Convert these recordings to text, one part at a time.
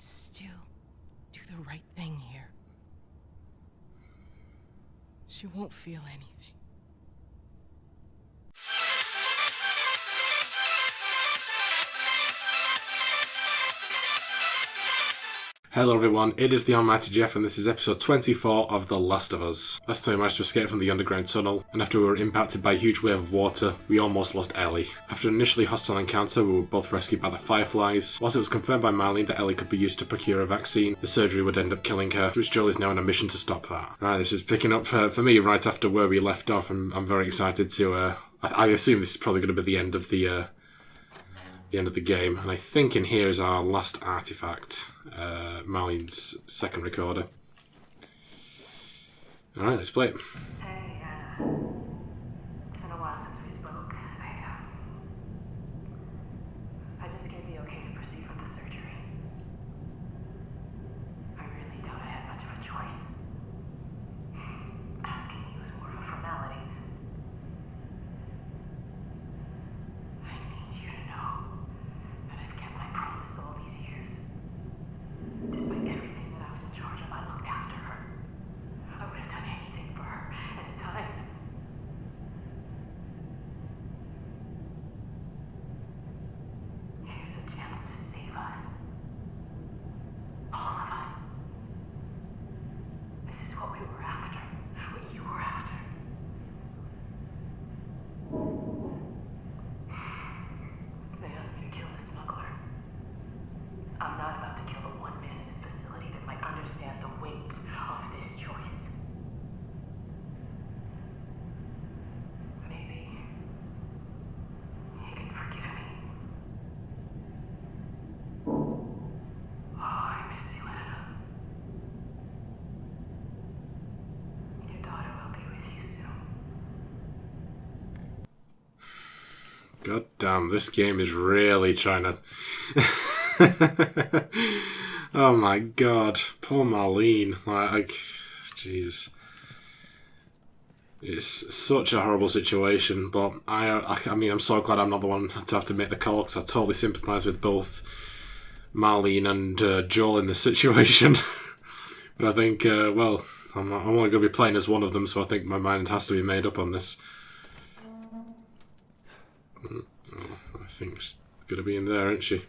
still do the right thing here. She won't feel anything. Hello everyone, it is the Almighty Jeff and this is episode 24 of The Last of Us. Last time we managed to escape from the underground tunnel, and after we were impacted by a huge wave of water, we almost lost Ellie. After an initially hostile encounter, we were both rescued by the Fireflies. Whilst it was confirmed by Marlene that Ellie could be used to procure a vaccine, the surgery would end up killing her, which Joel is now on a mission to stop that. Right, this is picking up for me right after where we left off, and I'm very excited to, I assume this is probably going to be the end of the game, and I think in here is our last artifact, Marlene's second recorder. Alright, let's play it. Hey, it's been a while since we spoke. I just gave the okay to proceed with the surgery. I really doubt I had much of a choice. Asking me was more of a formality. I need you to know that I've kept my promise all these years. Despite everything that I was in charge of, I looked after her. I would have done anything for her, and at times... Here's a chance to save us. All of us. This is what we were after. What you were after. They asked me to kill the smuggler. I'm not about to kill the one man in this facility that might understand the weight of this choice. Maybe he can forgive me. Oh, I miss you, Anna. Your daughter will be with you soon. God damn, this game is really trying to... Oh my god, poor Marlene. Like, Jesus. It's such a horrible situation, but I mean, I'm so glad I'm not the one to have to make the call, because I totally sympathise with both Marlene and Joel in this situation. But I think, well, I'm only going to be playing as one of them, so I think my mind has to be made up on this. Oh, I think she's going to be in there, isn't she?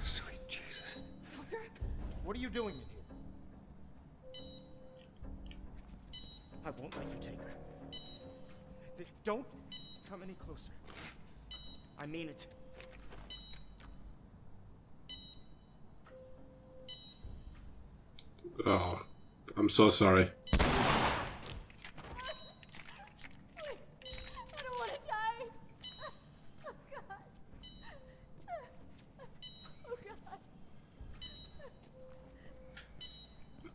Sweet Jesus. Doctor? What are you doing in here? I won't let you take her. Don't come any closer. I mean it. Oh, I'm so sorry. I don't want to die. Oh God. Oh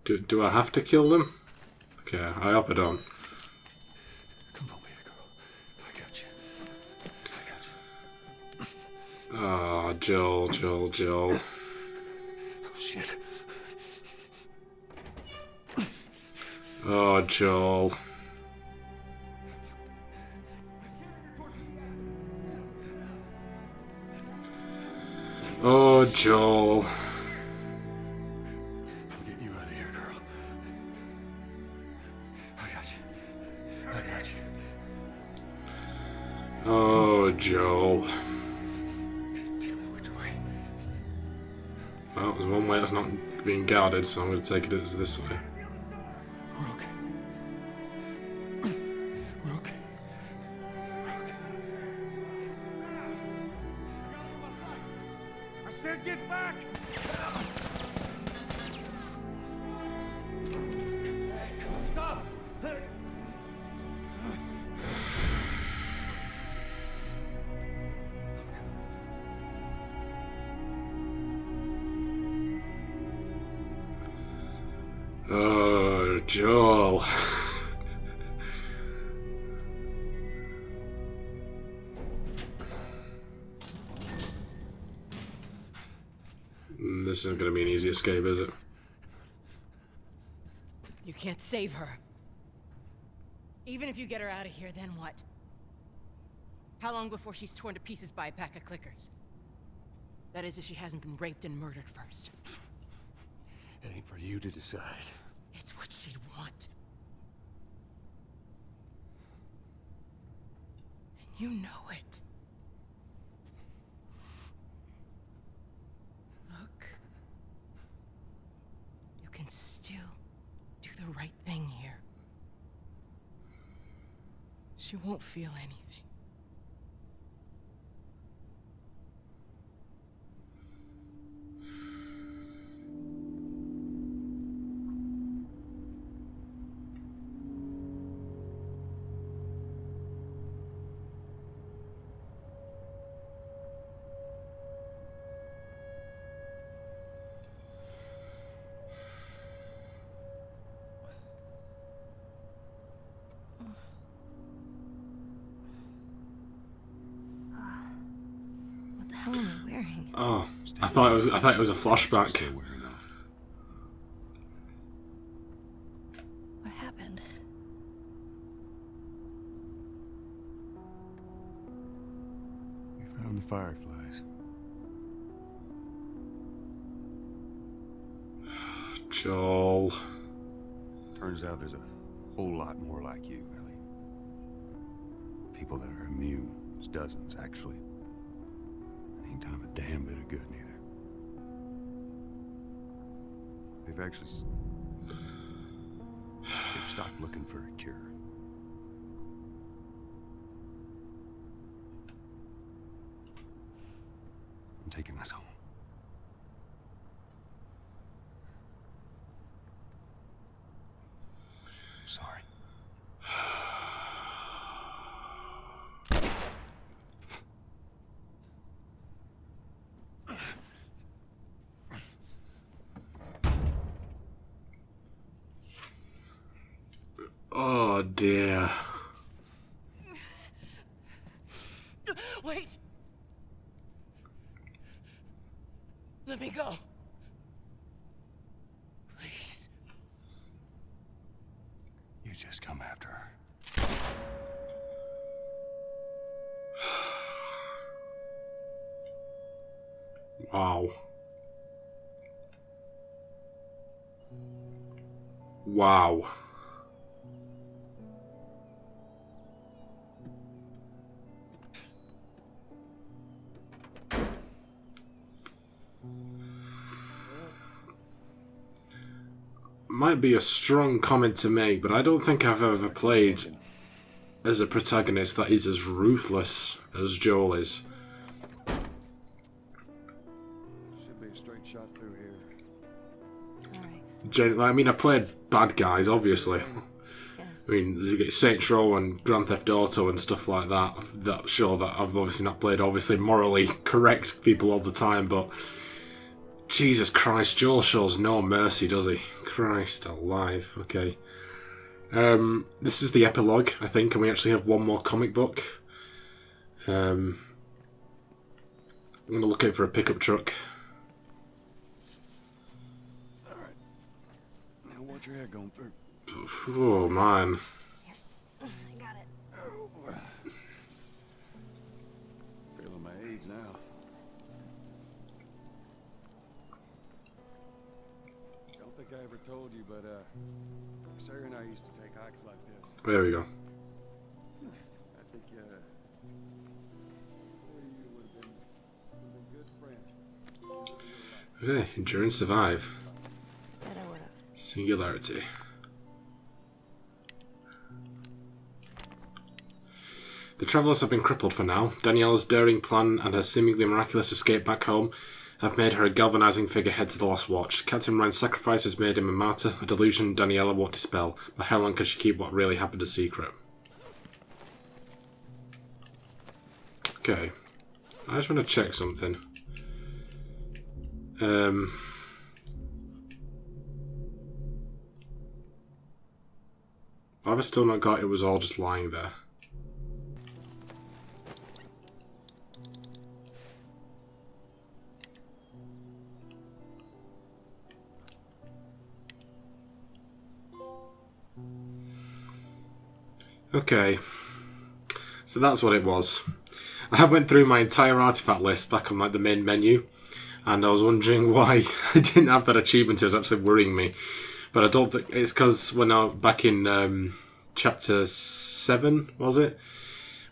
God. Do I have to kill them? Okay, I hope I don't. Come on, baby girl. I got you. Oh, Joel. Oh, shit. Oh, Joel. Oh, Joel. I'm getting you out of here, girl. I got you. Oh, Joel. Damn it, which way? Well, there's one way that's not being guarded, so I'm going to take it as this way. We're okay. We're okay. I said get back! Stop! Oh, Joel. This isn't going to be an easy escape, is it? You can't save her. Even if you get her out of here, then what? How long before she's torn to pieces by a pack of clickers? That is, if she hasn't been raped and murdered first. It ain't for you to decide. It's what she'd want. And you know it. Look. You can still do the right thing here. She won't feel anything. What the hell am I wearing? Oh, I thought it was a flashback. Still wearing off. What happened? We found the fireflies. Joel. Turns out there's a whole lot more like you, Ellie. People that are immune. There's dozens, actually. Ain't done 'em a damn bit of good, neither. They've actually... They've stopped looking for a cure. I'm taking us home. I'm sorry. Oh dear. Wait! Let me go. Please. You just come after her. Wow. Wow. Might be a strong comment to make, but I don't think I've ever played as a protagonist that is as ruthless as Joel is. Should be a straight shot through here. Alright. I mean, I played bad guys, obviously. Yeah. I mean, you get Saints Row and Grand Theft Auto and stuff like that. That sure that I've obviously not played, obviously morally correct people all the time, but Jesus Christ, Joel shows no mercy, does he? Christ alive. Okay. This is the epilogue, I think, and we actually have one more comic book. I'm gonna look out for a pickup truck. Alright. Now watch your head going through. Oh man. I got it. Feeling my age now. Don't think I ever told you, but Sarah and I used to take hikes like this. There we go. I think you would have been good friends. Okay, endure and survive. Bet I would've. Singularity. The travellers have been crippled for now. Daniela's daring plan and her seemingly miraculous escape back home have made her a galvanising figurehead to the Last Watch. Captain Ryan's sacrifice has made him a martyr, a delusion Daniela won't dispel. But how long can she keep what really happened a secret? Okay. I just want to check something. I've still not got it was all just lying there. Okay, so that's what it was. I went through my entire artifact list back on like the main menu, and I was wondering why I didn't have that achievement. It was actually worrying me, but I don't think it's because when I back in chapter 7, was it,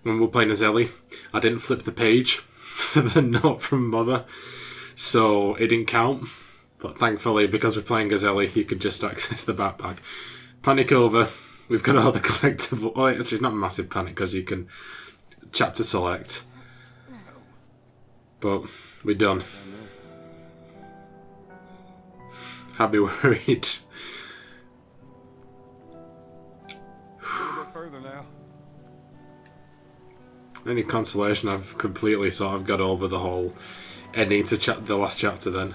when we were playing as Ellie, I didn't flip the page for the note from Mother, so it didn't count. But thankfully, because we're playing as Ellie, you could just access the backpack. Panic over. We've got all the collectible. Well, actually, it's not a massive panic because you can chapter select. But we're done. Happy worried. Further now. Any consolation, I've completely sort of got over the whole ending to the last chapter then.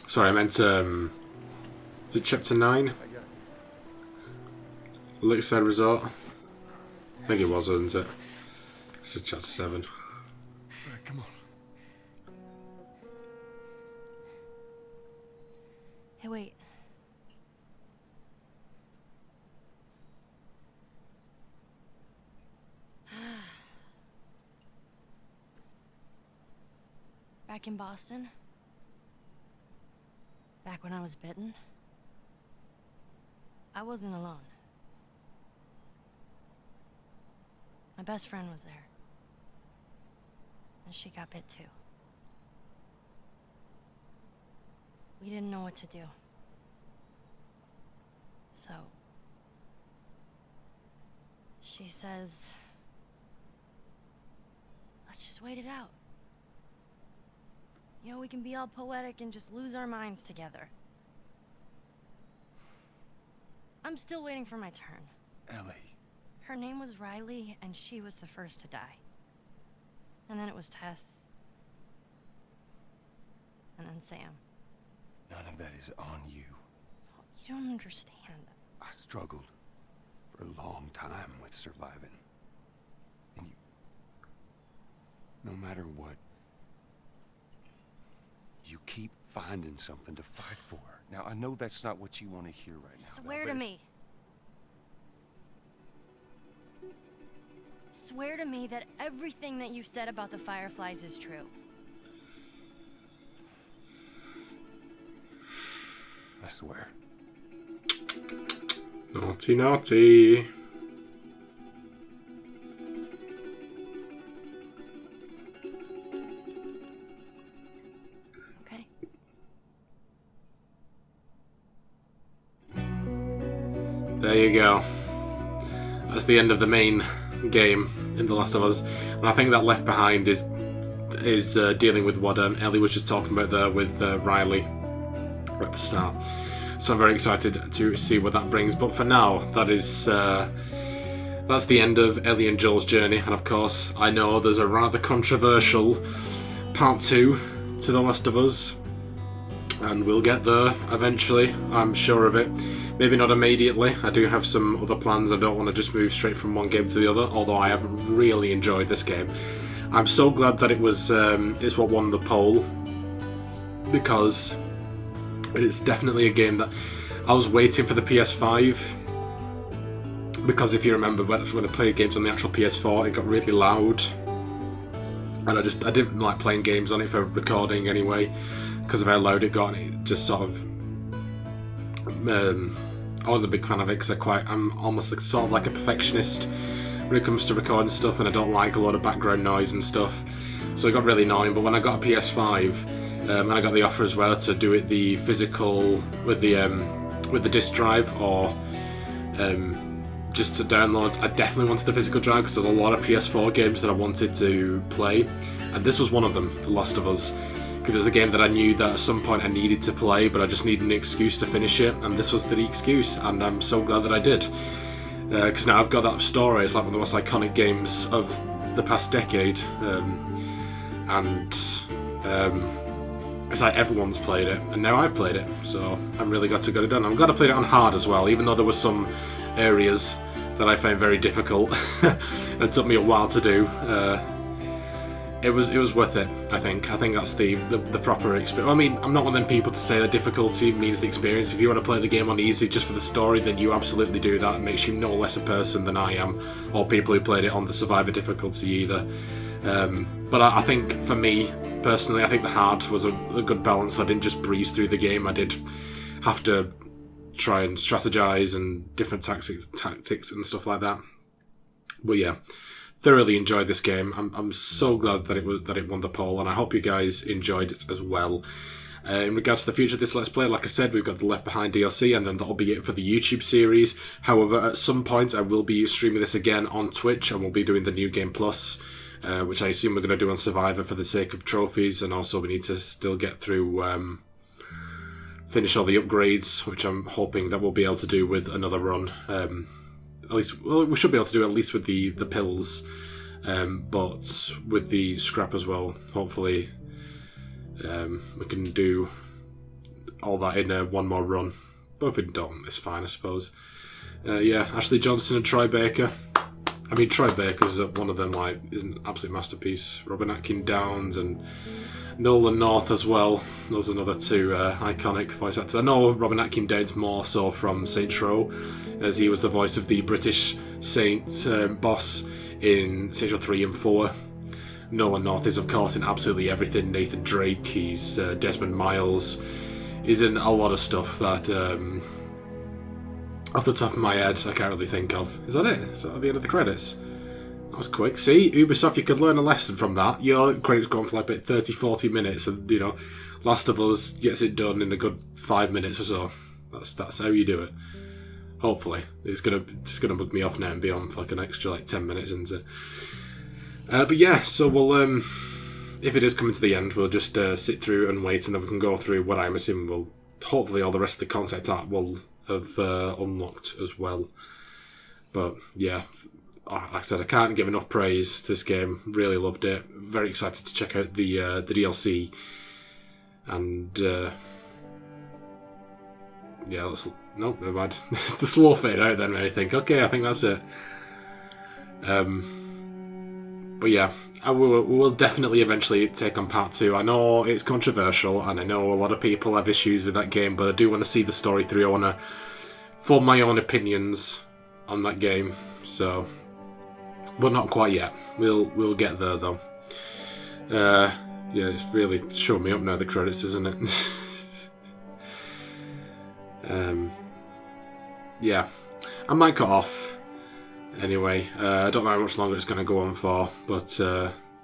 Sorry, I meant, is it chapter 9? Lakeside Resort? I think it was, wasn't it? It's a chapter 7. Alright, come on. Hey, wait. Back in Boston? Back when I was bitten? I wasn't alone. My best friend was there. And she got bit too. We didn't know what to do. So... she says... let's just wait it out. You know, we can be all poetic and just lose our minds together. I'm still waiting for my turn. Ellie. Her name was Riley, and she was the first to die. And then it was Tess. And then Sam. None of that is on you. You don't understand. I struggled for a long time with surviving. And you... no matter what, you keep finding something to fight for. Now, I know that's not what you want to hear right now. Swear to me. Swear to me that everything that you said about the Fireflies is true. I swear. Naughty, naughty. Okay? There you go. That's the end of the main game in The Last of Us, and I think that Left Behind is dealing with what Ellie was just talking about there with Riley at the start. So I'm very excited to see what that brings. But for now, that's the end of Ellie and Joel's journey. And of course, I know there's a rather controversial part 2 to The Last of Us, and we'll get there eventually. I'm sure of it. Maybe not immediately. I do have some other plans. I don't want to just move straight from one game to the other, although I have really enjoyed this game. I'm so glad that it's what won the poll, because it's definitely a game that I was waiting for the PS5, because if you remember when I played games on the actual PS4, it got really loud, and I didn't like playing games on it for recording anyway, because of how loud it got, and it just sort of I wasn't a big fan of it, because I'm almost sort of like a perfectionist when it comes to recording stuff, and I don't like a lot of background noise and stuff, so it got really annoying. But when I got a PS5, and I got the offer as well to do it the physical with the disc drive, or just to download, I definitely wanted the physical drive, because there's a lot of PS4 games that I wanted to play, and this was one of them, The Last of Us, because it was a game that I knew that at some point I needed to play, but I just needed an excuse to finish it, and this was the excuse, and I'm so glad that I did, because now I've got that story. It's like one of the most iconic games of the past decade, and it's like everyone's played it, and now I've played it, so I'm really glad to get it done. I'm glad I played it on hard as well, even though there were some areas that I found very difficult, and it took me a while to do. it was worth it. I think that's the proper experience. I mean, I'm not one of them people to say that difficulty means the experience. If you want to play the game on easy just for the story, then you absolutely do that. It makes you no less a person than I am, or people who played it on the survivor difficulty either. But I think for me personally, I think the hard was a good balance. I didn't just breeze through the game. I did have to try and strategize and different tactics and stuff like that. But yeah, thoroughly enjoyed this game. I'm so glad that it won the poll, and I hope you guys enjoyed it as well. In regards to the future of this Let's Play, like I said, we've got the Left Behind DLC, and then that'll be it for the YouTube series. However, at some point I will be streaming this again on Twitch, and we'll be doing the New Game Plus, which I assume we're going to do on Survivor for the sake of trophies, and also we need to still get through, finish all the upgrades, which I'm hoping that we'll be able to do with another run. At least, well, we should be able to do it at least with the pills, but with the scrap as well. Hopefully, we can do all that in one more run. But if we don't, it's fine, I suppose. Yeah, Ashley Johnson and Troy Baker. I mean, Troy Baker's one of them, like, is an absolute masterpiece. Robin Atkin Downs and Nolan North as well. Those are another two iconic voice actors. I know Robin Atkin Downs more so from Saints Row, as he was the voice of the British Saint boss in Saints Row 3 and 4. Nolan North is, of course, in absolutely everything. Nathan Drake, he's Desmond Miles. He's in a lot of stuff that, off the top of my head, I can't really think of. Is that it? Is that at the end of the credits? That was quick. See, Ubisoft, you could learn a lesson from that. Your credits go on for like about 30-40 minutes, and, you know, Last of Us gets it done in a good 5 minutes or so. That's how you do it. Hopefully. It's gonna bug me off now and be on for like an extra like 10 minutes into. But yeah, so we'll if it is coming to the end, we'll just sit through and wait, and then we can go through what I'm assuming will hopefully all the rest of the concept art will have unlocked as well. But yeah, like I said, I can't give enough praise to this game. Really loved it. Very excited to check out the DLC. And yeah, no, never mind. The slow fade out then made me think, okay, I think that's it. But yeah, we'll definitely eventually take on part 2. I know it's controversial, and I know a lot of people have issues with that game, but I do want to see the story through. I want to form my own opinions on that game. So, but not quite yet. We'll get there though. Yeah, it's really showing me up now, the credits, isn't it? Yeah, I might cut off anyway. I don't know how much longer it's going to go on for, but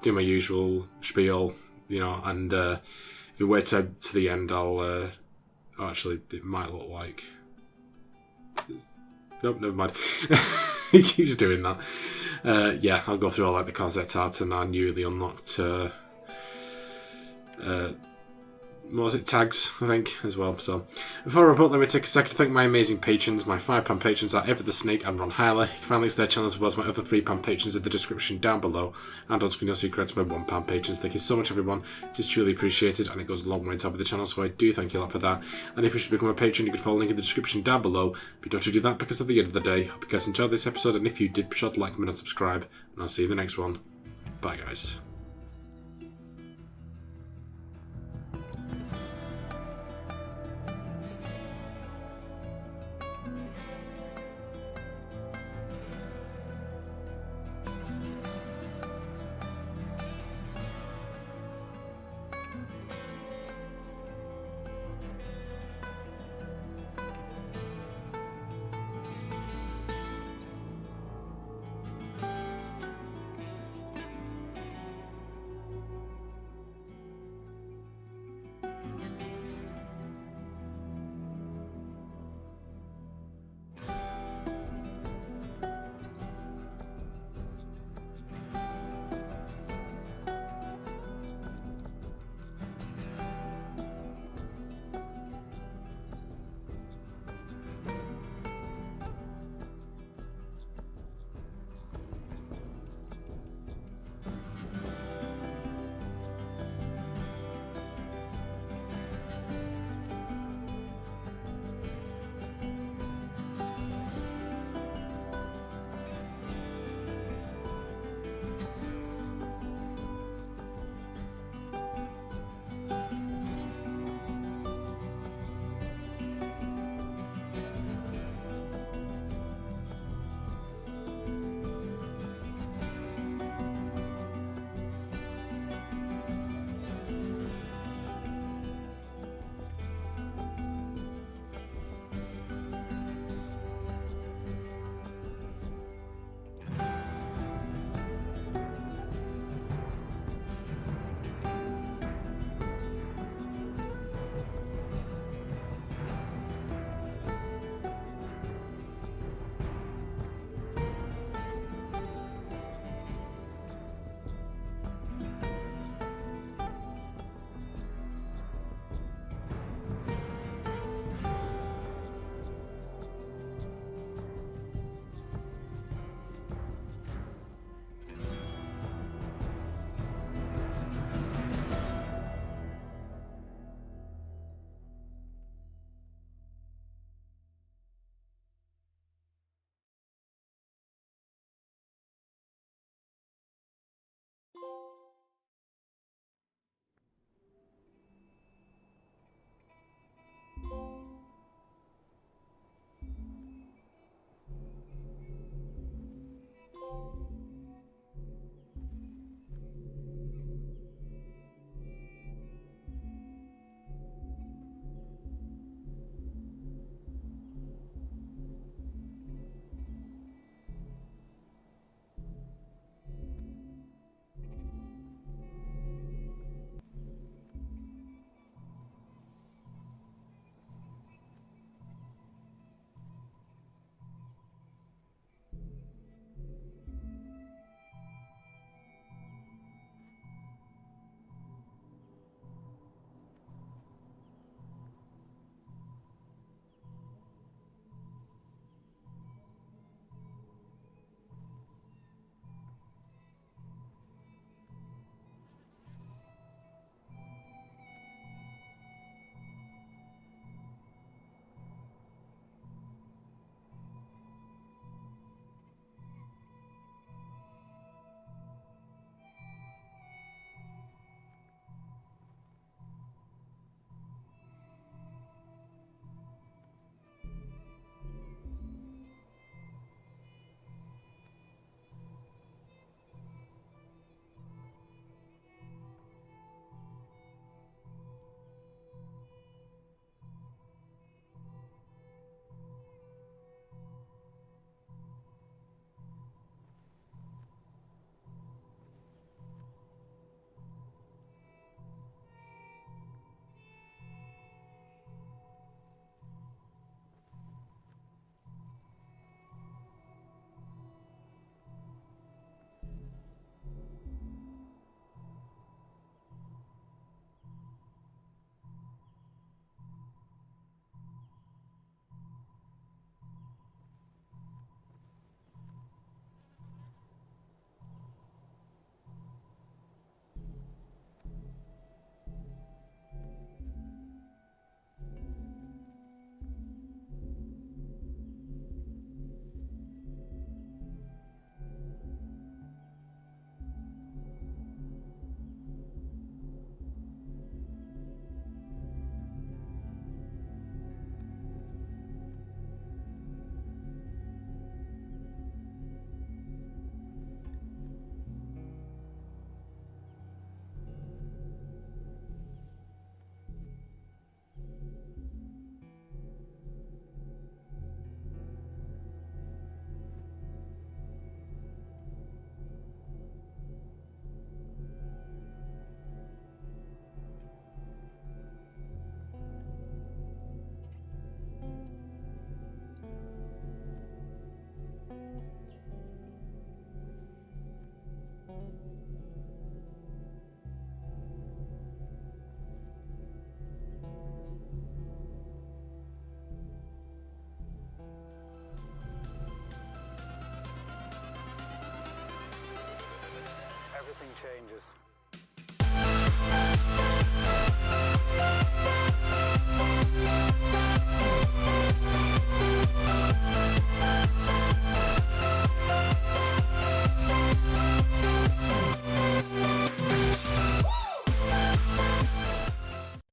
do my usual spiel, you know, and if you wait to the end, I'll actually, it might look like, nope, never mind. He keeps doing that. Yeah, I'll go through all like the concept art and our newly unlocked what was it, tags, I think, as well. So, before I wrap up, let me take a second to thank my amazing patrons. My £5 patrons are Ever the Snake and Ron Hyler. You can find links to their channels as well as my other £3 patrons in the description down below. And on screen, you'll see credits to my £1 patrons. Thank you so much, everyone. It is truly appreciated, and it goes a long way on top of the channel, so I do thank you a lot for that. And if you should become a patron, you can follow the link in the description down below. But you don't have to do that, because at the end of the day, I hope you guys enjoyed this episode, and if you did, be sure to like, comment, and subscribe. And I'll see you in the next one. Bye, guys.